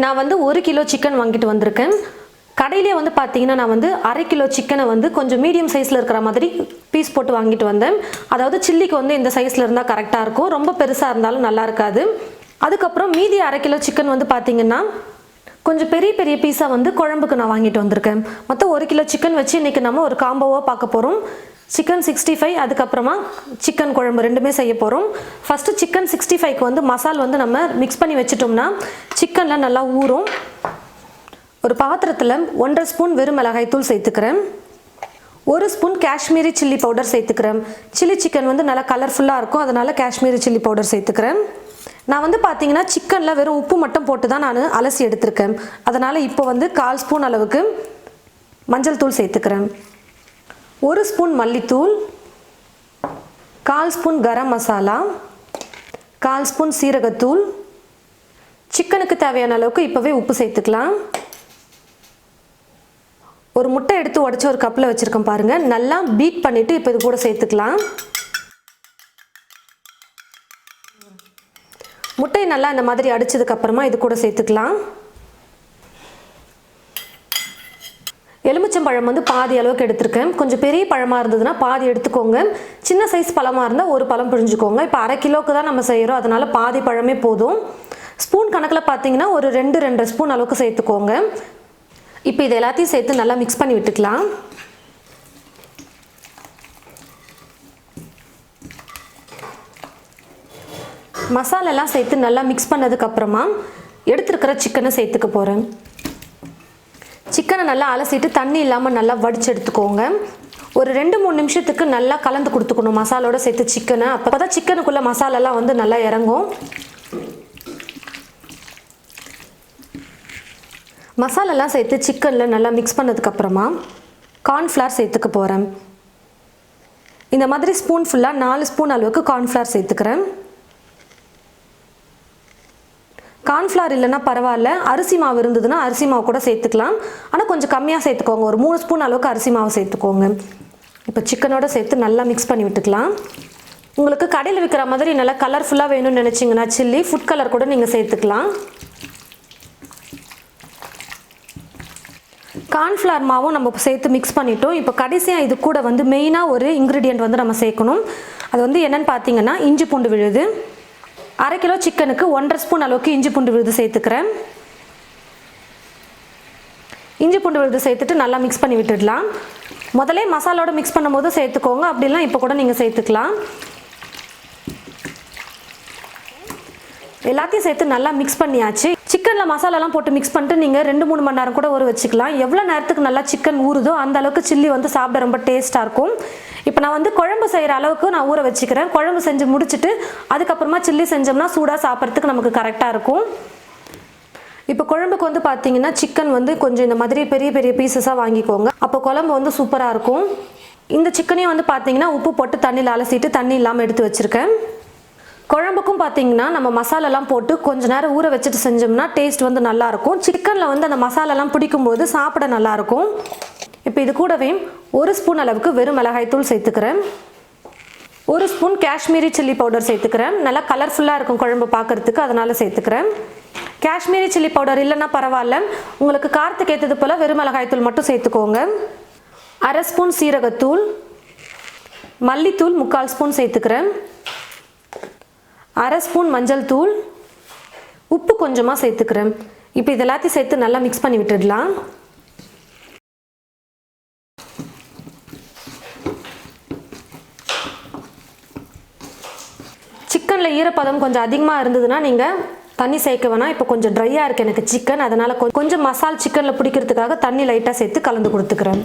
நான் வந்து 1 kilo chicken வாங்கிட்டு வந்திருக்கேன். கடையிலே வந்து பார்த்தீங்கன்னா நான் வந்து 1/2 கிலோ சிக்கனை வந்து கொஞ்சம் மீடியம் சைஸில் இருக்கிற மாதிரி பீஸ் போட்டு வாங்கிட்டு வந்தேன். அதாவது சில்லிக்கு வந்து இந்த சைஸில் இருந்தால் கரெக்டாக இருக்கும், ரொம்ப பெருசாக இருந்தாலும் நல்லா இருக்காது. அதுக்கப்புறம் மீதி 1/2 கிலோ சிக்கன் வந்து பார்த்தீங்கன்னா கொஞ்சம் பெரிய பெரிய பீஸாக வந்து குழம்புக்கு நான் வாங்கிட்டு வந்திருக்கேன். மொத்தம் 1 கிலோ சிக்கன் வச்சு இன்றைக்கி நம்ம ஒரு காம்போவாக பார்க்க போகிறோம். சிக்கன் 65 அதுக்கப்புறமா சிக்கன் குழம்பு ரெண்டுமே செய்ய போகிறோம். ஃபஸ்ட்டு சிக்கன் 65க்கு வந்து மசால் வந்து நம்ம மிக்ஸ் பண்ணி வச்சிட்டோம்னா சிக்கனில் நல்லா ஊறும். ஒரு பாத்திரத்தில் 1.5 ஸ்பூன் வெறும் மிளகாய் தூள் சேர்த்துக்கிறேன். 1 ஸ்பூன் காஷ்மீரி சில்லி பவுடர் சேர்த்துக்கிறேன். சில்லி சிக்கன் வந்து நல்லா கலர்ஃபுல்லாக இருக்கும், அதனால் காஷ்மீரி சில்லி பவுடர் சேர்த்துக்கிறேன். நான் வந்து பார்த்தீங்கன்னா சிக்கனில் வெறும் உப்பு மட்டும் போட்டு தான் நான் அலசி எடுத்திருக்கேன். அதனால் இப்போ வந்து 1/4 ஸ்பூன் அளவுக்கு மஞ்சள் தூள் சேர்த்துக்கிறேன். 1 ஸ்பூன் மல்லித்தூள், 1/4 ஸ்பூன் கரம் மசாலா, 1/4 ஸ்பூன் சீரகத்தூள். சிக்கனுக்கு தேவையான அளவுக்கு இப்போவே உப்பு சேர்த்துக்கலாம். ஒரு முட்டை எடுத்து உடச்சி ஒரு கப்பில் வச்சுருக்கேன் பாருங்கள். நல்லா பீட் பண்ணிவிட்டு இப்போ இது கூட சேர்த்துக்கலாம். முட்டையை நல்லா இந்த மாதிரி அடித்ததுக்கப்புறமா இது கூட சேர்த்துக்கலாம். எலுமிச்சம்பழம் வந்து பாதி அளவுக்கு எடுத்திருக்கேன். கொஞ்சம் பெரிய பழமாக இருந்ததுன்னா பாதி எடுத்துக்கோங்க. சின்ன சைஸ் பழமாக இருந்தால் ஒரு பழம் பிழிஞ்சுக்கோங்க. இப்போ 1/2 கிலோவுக்கு தான் நம்ம செய்கிறோம், அதனால் பாதி பழமே போதும். ஸ்பூன் கணக்கில் பார்த்தீங்கன்னா ஒரு 2-2.5 ஸ்பூன் அளவுக்கு சேர்த்துக்கோங்க. இப்போ இது எல்லாத்தையும் சேர்த்து நல்லா மிக்ஸ் பண்ணி விட்டுக்கலாம். மசாலெல்லாம் சேர்த்து நல்லா மிக்ஸ் பண்ணதுக்கப்புறமா எடுத்துருக்கிற சிக்கனை சேர்த்துக்க போகிறேன். சிக்கனை நல்லா அலசிட்டு தண்ணி இல்லாமல் நல்லா வடித்து எடுத்துக்கோங்க. ஒரு 2-3 நிமிஷத்துக்கு நல்லா கலந்து கொடுத்துக்கணும் மசாலோட சேர்த்து சிக்கனை. அப்போ தான் சிக்கனுக்குள்ளே மசாலெல்லாம் வந்து நல்லா இறங்கும். மசாலெல்லாம் சேர்த்து சிக்கனில் நல்லா மிக்ஸ் பண்ணதுக்கப்புறமா கார்ன்ஃப்ளவர் சேர்த்துக்க போகிறேன். இந்த மாதிரி ஸ்பூன் ஃபுல்லாக 4 ஸ்பூன் அளவுக்கு கார்ன்ஃப்ளவர் சேர்த்துக்கிறேன். கார்ன்ஃப்ளவர் இல்லைன்னா பரவாயில்ல, அரிசி மாவு இருந்ததுன்னா அரிசி மாவு கூட சேர்த்துக்கலாம். ஆனால் கொஞ்சம் கம்மியாக சேர்த்துக்கோங்க, ஒரு 3 ஸ்பூன் அளவுக்கு அரிசி மாவு சேர்த்துக்கோங்க. இப்போ சிக்கனோட சேர்த்து நல்லா மிக்ஸ் பண்ணி விட்டுக்கலாம். உங்களுக்கு கடையில் விற்கிற மாதிரி நல்லா கலர்ஃபுல்லாக வேணும்னு நினச்சிங்கன்னா சில்லி ஃபுட் கலர் கூட நீங்கள் சேர்த்துக்கலாம். கார்ன்ஃப்ளவர் மாவும் நம்ம சேர்த்து மிக்ஸ் பண்ணிட்டோம். இப்போ கடைசியாக இது கூட வந்து மெயினாக ஒரு இன்க்ரீடியன்ட் வந்து நம்ம சேர்க்கணும். அது வந்து என்னென்னு பார்த்தீங்கன்னா இஞ்சி பூண்டு விழுது. 1/2 கிலோ சிக்கனுக்கு 1.5 ஸ்பூன் அளவுக்கு இஞ்சி பூண்டு விழுது சேர்த்துக்கிறேன். இஞ்சி பூண்டு விழுது சேர்த்துட்டு நல்லா மிக்ஸ் பண்ணி விட்டுடலாம். முதலே மசாலோட மிக்ஸ் பண்ணும்போது சேர்த்துக்கோங்க, அப்படிலாம் இப்போ கூட நீங்கள் சேர்த்துக்கலாம். எல்லாத்தையும் சேர்த்து நல்லா மிக்ஸ் பண்ணியாச்சு. சிக்கனில் மசாலாலாம் போட்டு மிக்ஸ் பண்ணிட்டு நீங்கள் 2-3 மணி நேரம் கூட ஊற வச்சுக்கலாம். எவ்வளோ நேரத்துக்கு நல்லா சிக்கன் ஊறுதோ அந்த அளவுக்கு சில்லி வந்து சாப்பிட ரொம்ப டேஸ்ட்டாக இருக்கும். இப்போ நான் வந்து குழம்பு செய்கிற அளவுக்கு நான் ஊற வச்சுக்கிறேன். குழம்பு செஞ்சு முடிச்சுட்டு அதுக்கப்புறமா சில்லி செஞ்சோம்னா சூடாக சாப்பிட்றதுக்கு நமக்கு கரெக்டாக இருக்கும். இப்போ குழம்புக்கு வந்து பார்த்தீங்கன்னா சிக்கன் வந்து கொஞ்சம் இந்த மாதிரி பெரிய பெரிய பீசஸாக வாங்கிக்கோங்க, அப்போ குழம்பு வந்து சூப்பராக இருக்கும். இந்த சிக்கனையும் வந்து பார்த்தீங்கன்னா உப்பு போட்டு தண்ணியில் அலசிட்டு தண்ணி இல்லாமல் எடுத்து வச்சுருக்கேன். குழம்புக்கும் பார்த்தீங்கன்னா நம்ம மசாலாலாம் போட்டு கொஞ்ச நேரம் ஊற வச்சுட்டு செஞ்சோம்னா டேஸ்ட் வந்து நல்லாயிருக்கும். சிக்கனில் வந்து அந்த மசாலாலாம் பிடிக்கும்போது சாப்பிட நல்லாயிருக்கும். இப்போ இது கூடவே 1 ஸ்பூன் அளவுக்கு வெறும் மிளகாய் தூள் சேர்த்துக்கிறேன். 1 ஸ்பூன் காஷ்மீரி சில்லி பவுடர் சேர்த்துக்கிறேன். நல்லா கலர்ஃபுல்லாக இருக்கும் குழம்பு பார்க்குறதுக்கு, அதனால் சேர்த்துக்கிறேன். காஷ்மீரி சில்லி பவுடர் இல்லைன்னா பரவாயில்ல, உங்களுக்கு காரத்துக்கு ஏற்றது போல் வெறும் மிளகாய் தூள் மட்டும் சேர்த்துக்கோங்க. 1/2 ஸ்பூன் சீரகத்தூள், மல்லித்தூள் 3/4 ஸ்பூன் சேர்த்துக்கிறேன். 1/2 ஸ்பூன் மஞ்சள் தூள், உப்பு கொஞ்சமாக சேர்த்துக்கிறேன். இப்போ இது எல்லாத்தையும் சேர்த்து நல்லா மிக்ஸ் பண்ணி விட்டுடலாம். சிக்கனில் ஈரப்பதம் கொஞ்சம் அதிகமாக இருந்ததுன்னா நீங்கள் தண்ணி சேர்க்க வேணாம். இப்போ கொஞ்சம் ட்ரையாக இருக்குது எனக்கு சிக்கன், அதனால் கொஞ்சம் மசால் சிக்கனில் பிடிக்கிறதுக்காக தண்ணி லைட்டாக சேர்த்து கலந்து கொடுத்துக்கிறேன்.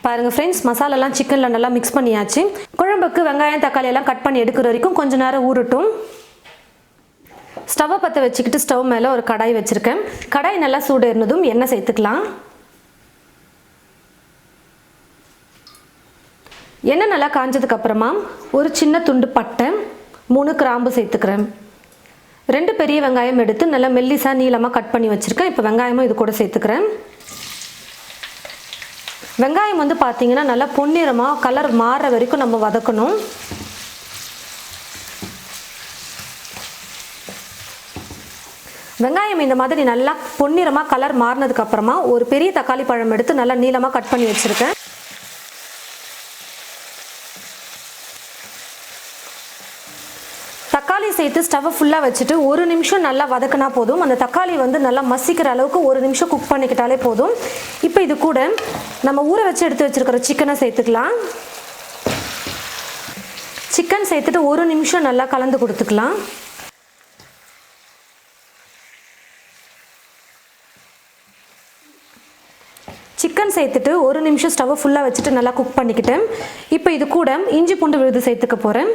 பாருங்கள் ஃப்ரெண்ட்ஸ், மசாலாலாம் சிக்கனில் நல்லா மிக்ஸ் பண்ணியாச்சு. குழம்புக்கு வெங்காயம் தக்காளி எல்லாம் கட் பண்ணி எடுக்கிற வரைக்கும் கொஞ்சம் நேரம் ஊறட்டும். ஸ்டவ்வை பற்ற வச்சுக்கிட்டு ஸ்டவ் மேலே ஒரு கடாய் வச்சுருக்கேன். கடாய் நல்லா சூடு இருந்ததும் எண்ணெய் சேர்த்துக்கலாம். எண்ணெய் நல்லா காஞ்சதுக்கப்புறமா ஒரு சின்ன துண்டு பட்டை, 3 கிராம்பு சேர்த்துக்கிறேன். 2 பெரிய வெங்காயம் எடுத்து நல்லா மெல்லிசாக நீளமாக கட் பண்ணி வச்சுருக்கேன். இப்போ வெங்காயமும் இது கூட சேர்த்துக்கிறேன். வெங்காயம் வந்து பார்த்திங்கன்னா நல்லா பொன்னிறமாக கலர் மாறுற வரைக்கும் நம்ம வதக்கணும். வெங்காயம் இந்த மாதிரி நல்லா பொன்னிறமாக கலர் மாறினதுக்கு அப்புறமா ஒரு பெரிய தக்காளி பழம் எடுத்து நல்லா நீளமாக கட் பண்ணி வச்சுருக்கேன். தக்காளி சேர்த்து ஸ்டவ்வை ஃபுல்லாக வச்சுட்டு 1 நிமிஷம் நல்லா வதக்கினா போதும். அந்த தக்காளி வந்து நல்லா மசிக்கிற அளவுக்கு 1 நிமிஷம் குக் பண்ணிக்கிட்டாலே போதும். இப்போ இது கூட நம்ம ஊற வச்சு எடுத்து வச்சுருக்கிற சிக்கனை சேர்த்துக்கலாம். சிக்கன் சேர்த்துட்டு 1 நிமிஷம் நல்லா கலந்து கொடுத்துக்கலாம். சிக்கன் சேர்த்துட்டு 1 நிமிஷம் ஸ்டவ்வை ஃபுல்லாக வச்சுட்டு நல்லா குக் பண்ணிக்கிட்டேன். இப்போ இது கூட இஞ்சி பூண்டு விழுது சேர்த்துக்க போகிறேன்.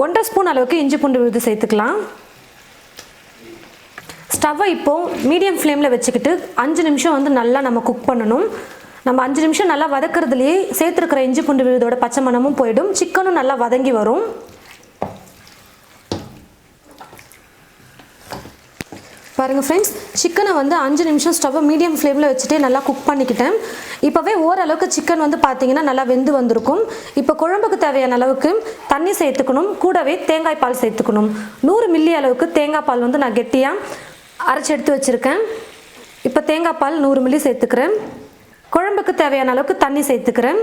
1.5 ஸ்பூன் அளவுக்கு இஞ்சி பூண்டு விழுது சேர்த்துக்கலாம். ஸ்டவ்வை இப்போது மீடியம் ஃப்ளேமில் வச்சுக்கிட்டு 5 நிமிஷம் வந்து நல்லா நம்ம குக் பண்ணணும். நம்ம 5 நிமிஷம் நல்லா வதக்கிறதுலேயே சேர்த்துருக்கிற இஞ்சி பூண்டு விழுதோட பச்சை மணமும் போயிடும், சிக்கனும் நல்லா வதங்கி வரும். பாருங்கள் ஃப்ரெண்ட்ஸ், சிக்கனை வந்து 5 நிமிஷம் ஸ்டவ்வை மீடியம் ஃப்ளேமில் வச்சுட்டே நல்லா குக் பண்ணிக்கிட்டேன். இப்போவே ஓரளவுக்கு சிக்கன் வந்து பார்த்தீங்கன்னா நல்லா வெந்து வந்திருக்கும். இப்போ குழம்புக்கு தேவையான அளவுக்கு தண்ணி சேர்த்துக்கணும், கூடவே தேங்காய் பால் சேர்த்துக்கணும். 100 மில்லி அளவுக்கு தேங்காய் பால் வந்து நான் கெட்டியாக அரைச்சி எடுத்து வச்சுருக்கேன். இப்போ தேங்காய் பால் 100 மில்லி சேர்த்துக்கிறேன். குழம்புக்கு தேவையான அளவுக்கு தண்ணி சேர்த்துக்கிறேன்.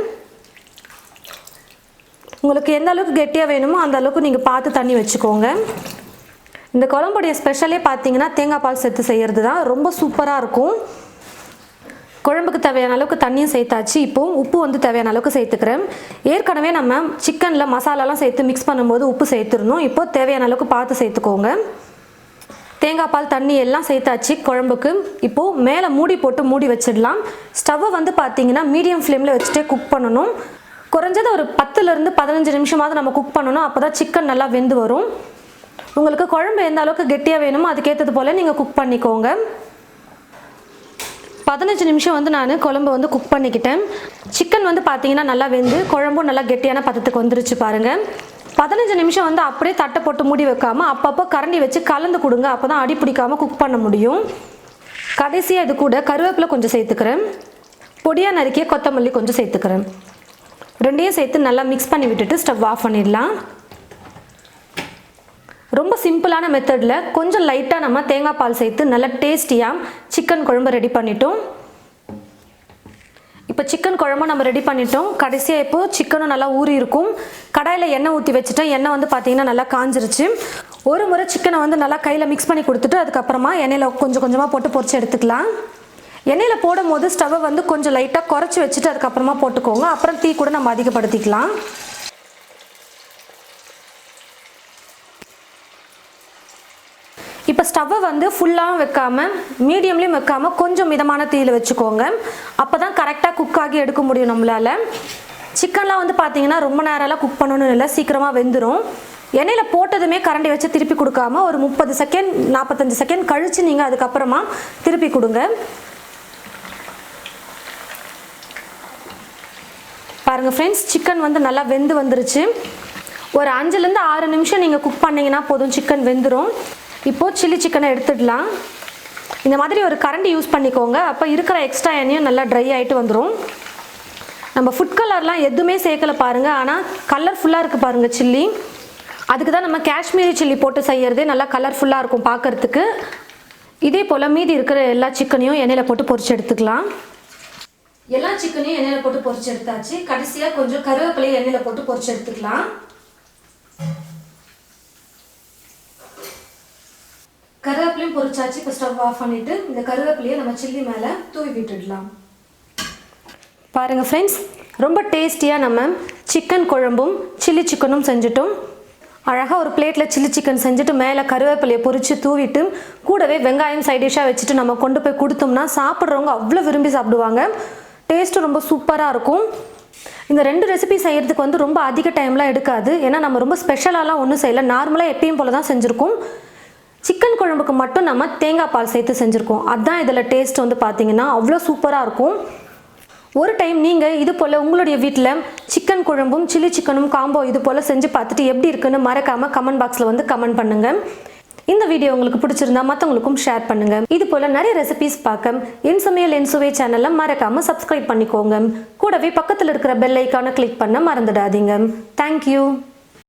உங்களுக்கு எந்த அளவுக்கு கெட்டியாக வேணுமோ அந்த அளவுக்கு நீங்கள் பார்த்து தண்ணி வச்சுக்கோங்க. இந்த குழம்புடைய ஸ்பெஷலே பார்த்தீங்கன்னா தேங்காய் பால் சேர்த்து செய்கிறது தான், ரொம்ப சூப்பராக இருக்கும். குழம்புக்கு தேவையான அளவுக்கு தண்ணியும் சேர்த்தாச்சு. இப்போது உப்பு வந்து தேவையான அளவுக்கு சேர்த்துக்கிறேன். ஏற்கனவே நம்ம சிக்கனில் மசாலாலாம் சேர்த்து மிக்ஸ் பண்ணும்போது உப்பு சேர்த்துருந்தோம். இப்போது தேவையான அளவுக்கு பார்த்து சேர்த்துக்கோங்க. தேங்காய் பால் தண்ணி எல்லாம் சேர்த்தாச்சு குழம்புக்கு. இப்போது மேலே மூடி போட்டு மூடி வச்சிடலாம். ஸ்டவ்வை வந்து பார்த்தீங்கன்னா மீடியம் ஃப்ளேமில் வச்சுட்டே குக் பண்ணணும். குறைஞ்சது ஒரு 10லேருந்து 15 நிமிஷமாவது நம்ம குக் பண்ணணும். அப்போ தான் சிக்கன் நல்லா வெந்து வரும். உங்களுக்கு குழம்பு எந்த அளவுக்கு கெட்டியாக வேணுமோ அதுக்கேற்றது போல் நீங்கள் குக் பண்ணிக்கோங்க. 15 நிமிஷம் வந்து நான் குழம்பு வந்து குக் பண்ணிக்கிட்டேன். சிக்கன் வந்து பார்த்தீங்கன்னா நல்லா வெந்து குழம்பும் நல்லா கெட்டியான பதத்துக்கு வந்துருச்சு பாருங்கள். 15 நிமிஷம் வந்து அப்படியே தட்டை போட்டு மூடி வைக்காமல் அப்பப்போ கரண்டி வச்சு கலந்து கொடுங்க. அப்போ தான் அடி பிடிக்காமல் குக் பண்ண முடியும். கடைசியாக இது கூட கருவேப்பிலை கொஞ்சம் சேர்த்துக்கிறேன். பொடியாக நறுக்கிய கொத்தமல்லி கொஞ்சம் சேர்த்துக்கிறேன். ரெண்டையும் சேர்த்து நல்லா மிக்ஸ் பண்ணி விட்டுட்டு ஸ்டவ் ஆஃப் பண்ணிடலாம். ரொம்ப சிம்பிளான மெத்தடில் கொஞ்சம் லைட்டாக நம்ம தேங்காய் பால் சேர்த்து நல்லா டேஸ்டியாக சிக்கன் குழம்பு ரெடி பண்ணிட்டோம். இப்போ சிக்கன் குழம்பு நம்ம ரெடி பண்ணிட்டோம். கடைசியாக இப்போது சிக்கனும் நல்லா ஊறி இருக்கும். கடாயில் எண்ணெய் ஊற்றி வச்சுட்டேன். எண்ணெய் வந்து பார்த்திங்கன்னா நல்லா காஞ்சிருச்சு. ஒரு முறை சிக்கனை வந்து நல்லா கையில் மிக்ஸ் பண்ணி கொடுத்துட்டு அதுக்கப்புறமா எண்ணெயில் கொஞ்சம் கொஞ்சமாக போட்டு பொரிச்சு எடுத்துக்கலாம். எண்ணெயில் போடும் போது ஸ்டவ்வை வந்து கொஞ்சம் லைட்டாக குறைச்சி வச்சுட்டு அதுக்கப்புறமா போட்டுக்கோங்க. அப்புறம் தீ கூட நம்ம அதிகப்படுத்திக்கலாம். இப்போ ஸ்டவ்வை வந்து ஃபுல்லாக வைக்காமல் மீடியம்லேயும் வைக்காமல் கொஞ்சம் மிதமான தீயில் வச்சுக்கோங்க. அப்போ தான் கரெக்டாக குக் ஆகி எடுக்க முடியும் நம்மளால். சிக்கன்லாம் வந்து பார்த்தீங்கன்னா ரொம்ப நேரம்லாம் குக் பண்ணணும்னு இல்லை, சீக்கிரமாக வெந்துடும். எண்ணெயில் போட்டதுமே கரண்டி வச்சு திருப்பி கொடுக்காம ஒரு 30 செகண்ட் 45 செகண்ட் கழித்து நீங்கள் அதுக்கப்புறமா திருப்பி கொடுங்க. பாருங்கள் ஃப்ரெண்ட்ஸ், சிக்கன் வந்து நல்லா வெந்து வந்துருச்சு. ஒரு 5லேருந்து 6 நிமிஷம் நீங்கள் குக் பண்ணிங்கன்னா போதும், சிக்கன் வெந்துடும். இப்போது சில்லி சிக்கனை எடுத்துடலாம். இந்த மாதிரி ஒரு கரண்டி யூஸ் பண்ணிக்கோங்க. அப்போ இருக்கிற எக்ஸ்ட்ரா எண்ணெயும் நல்லா ட்ரை ஆகிட்டு வந்துடும். நம்ம ஃபுட் கலர்லாம் எதுவுமே சேர்க்கலை பாருங்கள், ஆனால் கலர்ஃபுல்லாக இருக்குது பாருங்கள் சில்லி. அதுக்கு தான் நம்ம காஷ்மீரி சில்லி போட்டு செய்கிறதே நல்லா கலர்ஃபுல்லாக இருக்கும் பார்க்குறதுக்கு. இதே போல் மீதி இருக்கிற எல்லா சிக்கனையும் எண்ணெயில் போட்டு பொரிச்சு எடுத்துக்கலாம். எல்லா சிக்கனையும் எண்ணெயில் போட்டு பொரிச்சு எடுத்தாச்சு. கடைசியாக கொஞ்சம் கருவேப்பிலையை எண்ணெயில் போட்டு பொரிச்சு எடுத்துக்கலாம். கருவேப்பிலையும் பொரிச்சாச்சு. இப்போ ஸ்டவ் ஆஃப் பண்ணிவிட்டு இந்த கருவேப்பிலையை நம்ம சில்லி மேலே தூவி விட்டுடலாம். பாருங்கள் ஃப்ரெண்ட்ஸ், ரொம்ப டேஸ்டியாக நம்ம சிக்கன் குழம்பும் சில்லி சிக்கனும் செஞ்சுட்டோம். அழகாக ஒரு பிளேட்டில் சில்லி சிக்கன் செஞ்சுட்டு மேலே கருவேப்பிலையை பொரித்து தூவிட்டு கூடவே வெங்காயம் சைட் டிஷ்ஷாக வச்சுட்டு நம்ம கொண்டு போய் கொடுத்தோம்னா சாப்பிட்றவங்க அவ்வளோ விரும்பி சாப்பிடுவாங்க. டேஸ்ட்டு ரொம்ப சூப்பராக இருக்கும். இந்த 2 ரெசிபி செய்கிறதுக்கு வந்து ரொம்ப அதிக டைம்லாம் எடுக்காது. ஏன்னா நம்ம ரொம்ப ஸ்பெஷலாலாம் ஒன்றும் செய்யலை, நார்மலாக எப்பயும் போல தான் செஞ்சுருக்கோம். சிக்கன் குழம்புக்கு மட்டும் நம்ம தேங்காய் பால் சேர்த்து செஞ்சுருக்கோம். அதுதான் இதில் டேஸ்ட் வந்து பார்த்திங்கன்னா அவ்வளோ சூப்பராக இருக்கும். ஒரு டைம் நீங்கள் இது போல் உங்களுடைய வீட்டில் சிக்கன் குழம்பும் சில்லி சிக்கனும் காம்போ இது போல் செஞ்சு பார்த்துட்டு எப்படி இருக்குன்னு மறக்காமல் கமெண்ட் பாக்ஸில் வந்து கமெண்ட் பண்ணுங்கள். இந்த வீடியோ உங்களுக்கு பிடிச்சிருந்தா மற்றவங்களுக்கும் ஷேர் பண்ணுங்கள். இது போல் நிறைய ரெசிபிஸ் பார்க்க என் சமையல் என் சுவை சேனலை மறக்காமல் சப்ஸ்கிரைப் பண்ணிக்கோங்க. கூடவே பக்கத்தில் இருக்கிற பெல் ஐக்கானை கிளிக் பண்ண மறந்துடாதீங்க. தேங்க்யூ.